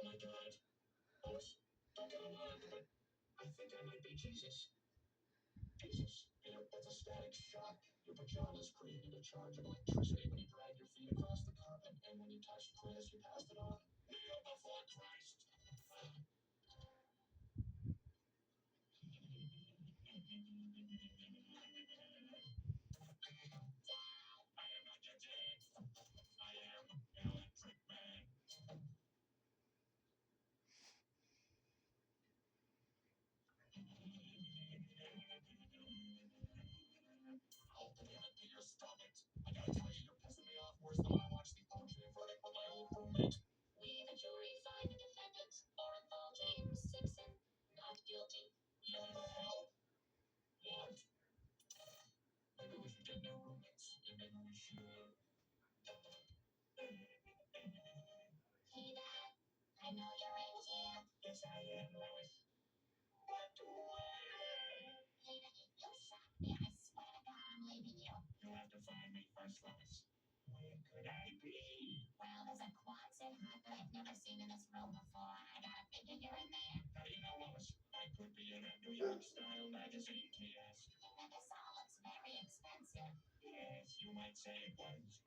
Oh my god. Lois, don't get alarmed, but I think I might be Jesus. Jesus, that's a static shock. Your pajamas created a charge of electricity when you dragged your feet across the carpet, and when you touched Chris, you passed it on. Kneel before Christ. I am not your dad. I am Electric Man. Open it into your stomach. I gotta tell you, you're pissing me off worse than when I watched the OJ verdict with my old roommate. We, the jury, find the defendant, Orenthal James Simpson, not guilty. You want to help? What? Maybe we should get new roommates. Yeah, maybe we should. Hey, Dad. I know you're in here. Yes, I am, Lois. What do I? Hey, you shot me. I swear to God, I'm leaving you. You'll have to find me first, Lois. Where could I be? Well, there's a Quonset hut that I've never seen in this room before. I gotta figure you're in there. How do you know, Lois? I could be in a New York style magazine kiosk. And this all looks very expensive. Yes, you might say it was.